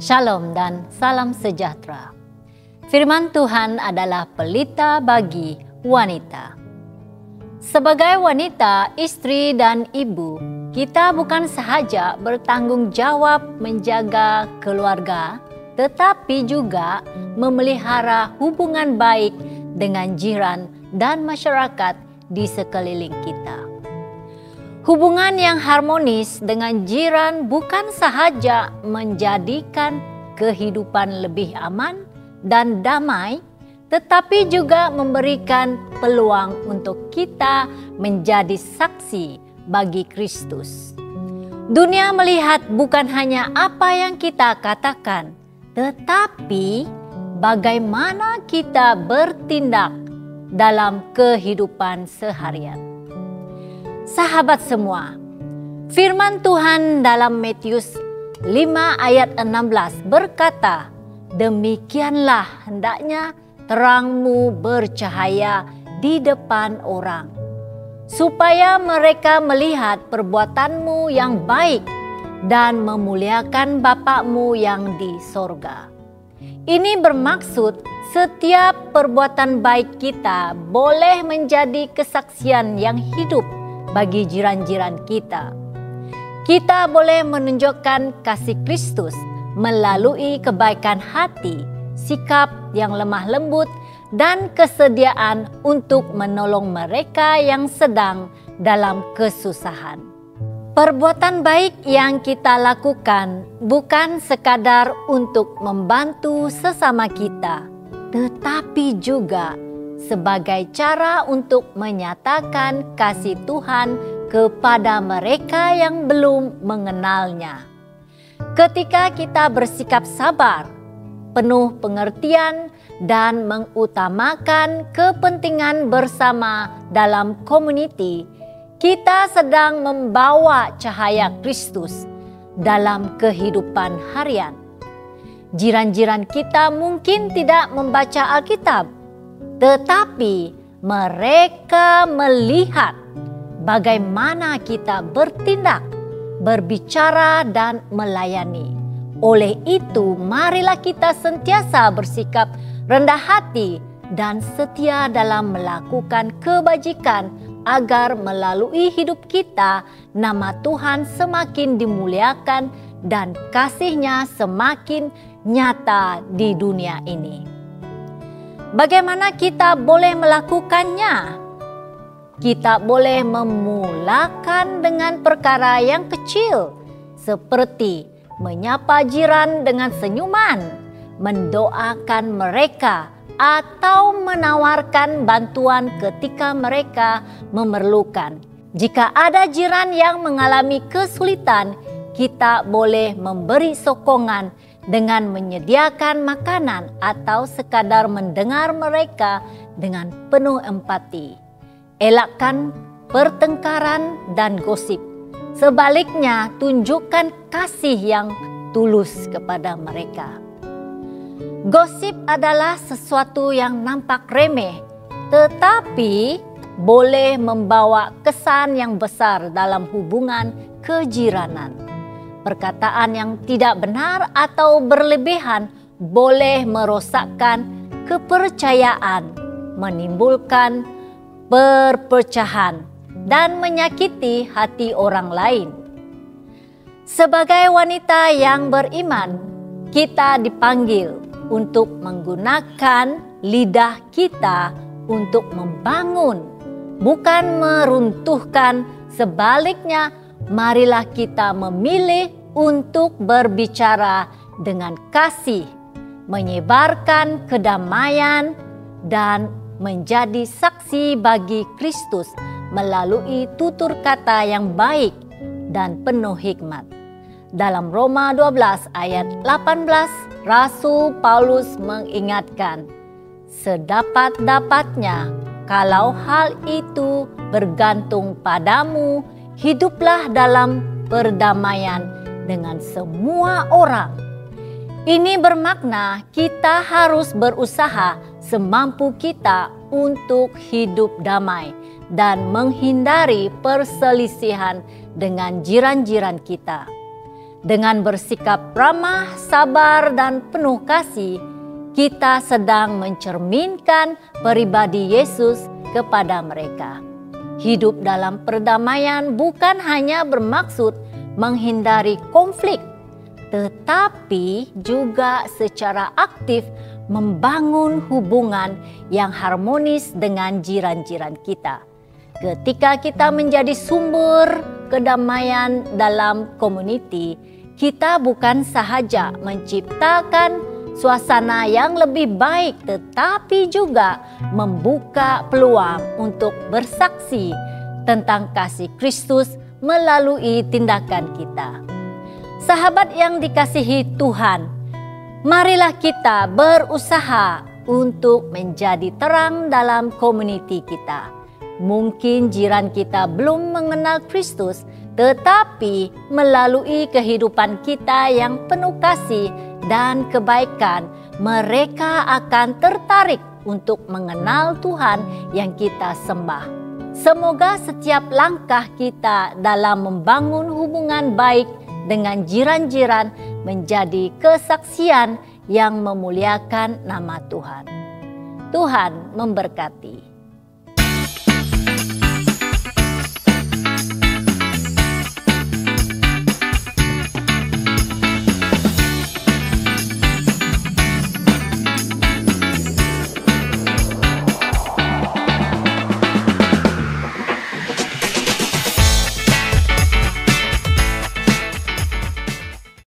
Shalom dan salam sejahtera. Firman Tuhan adalah pelita bagi wanita. Sebagai wanita, istri dan ibu, kita bukan sahaja bertanggung jawab menjaga keluarga, tetapi juga memelihara hubungan baik dengan jiran dan masyarakat di sekeliling kita. Hubungan yang harmonis dengan jiran bukan sahaja menjadikan kehidupan lebih aman dan damai, tetapi juga memberikan peluang untuk kita menjadi saksi bagi Kristus. Dunia melihat bukan hanya apa yang kita katakan, tetapi bagaimana kita bertindak dalam kehidupan seharian. Sahabat semua, firman Tuhan dalam Matius 5 ayat 16 berkata, "Demikianlah hendaknya terangmu bercahaya di depan orang, supaya mereka melihat perbuatanmu yang baik dan memuliakan Bapa-Mu yang di sorga." Ini bermaksud setiap perbuatan baik kita boleh menjadi kesaksian yang hidup bagi jiran-jiran kita. Kita boleh menunjukkan kasih Kristus melalui kebaikan hati, sikap yang lemah lembut, dan kesediaan untuk menolong mereka yang sedang dalam kesusahan. Perbuatan baik yang kita lakukan bukan sekadar untuk membantu sesama kita, tetapi juga sebagai cara untuk menyatakan kasih Tuhan kepada mereka yang belum mengenalnya. Ketika kita bersikap sabar, penuh pengertian, dan mengutamakan kepentingan bersama dalam komuniti, kita sedang membawa cahaya Kristus dalam kehidupan harian. Jiran-jiran kita mungkin tidak membaca Alkitab, tetapi mereka melihat bagaimana kita bertindak, berbicara, dan melayani. Oleh itu, marilah kita sentiasa bersikap rendah hati dan setia dalam melakukan kebajikan agar melalui hidup kita nama Tuhan semakin dimuliakan dan kasih-Nya semakin nyata di dunia ini. Bagaimana kita boleh melakukannya? Kita boleh memulakan dengan perkara yang kecil, seperti menyapa jiran dengan senyuman, mendoakan mereka, atau menawarkan bantuan ketika mereka memerlukan. Jika ada jiran yang mengalami kesulitan, kita boleh memberi sokongan dengan menyediakan makanan atau sekadar mendengar mereka dengan penuh empati. Elakkan pertengkaran dan gosip. Sebaliknya, tunjukkan kasih yang tulus kepada mereka. Gosip adalah sesuatu yang nampak remeh, tetapi boleh membawa kesan yang besar dalam hubungan kejiranan. Perkataan yang tidak benar atau berlebihan boleh merosakkan kepercayaan, menimbulkan perpecahan, dan menyakiti hati orang lain. Sebagai wanita yang beriman, kita dipanggil untuk menggunakan lidah kita untuk membangun, bukan meruntuhkan. Sebaliknya, marilah kita memilih untuk berbicara dengan kasih, menyebarkan kedamaian, dan menjadi saksi bagi Kristus melalui tutur kata yang baik dan penuh hikmat. Dalam Roma 12 ayat 18, Rasul Paulus mengingatkan, "Sedapat-dapatnya, kalau hal itu bergantung padamu, hiduplah dalam perdamaian dengan semua orang." Ini bermakna kita harus berusaha semampu kita untuk hidup damai dan menghindari perselisihan dengan jiran-jiran kita. Dengan bersikap ramah, sabar, dan penuh kasih, kita sedang mencerminkan pribadi Yesus kepada mereka. Hidup dalam perdamaian bukan hanya bermaksud menghindari konflik, tetapi juga secara aktif membangun hubungan yang harmonis dengan jiran-jiran kita. Ketika kita menjadi sumber kedamaian dalam komuniti, kita bukan sahaja menciptakan suasana yang lebih baik, tetapi juga membuka peluang untuk bersaksi tentang kasih Kristus melalui tindakan kita. Sahabat yang dikasihi Tuhan, marilah kita berusaha untuk menjadi terang dalam komuniti kita. Mungkin jiran kita belum mengenal Kristus, tetapi melalui kehidupan kita yang penuh kasih dan kebaikan, mereka akan tertarik untuk mengenal Tuhan yang kita sembah. Semoga setiap langkah kita dalam membangun hubungan baik dengan jiran-jiran menjadi kesaksian yang memuliakan nama Tuhan. Tuhan memberkati.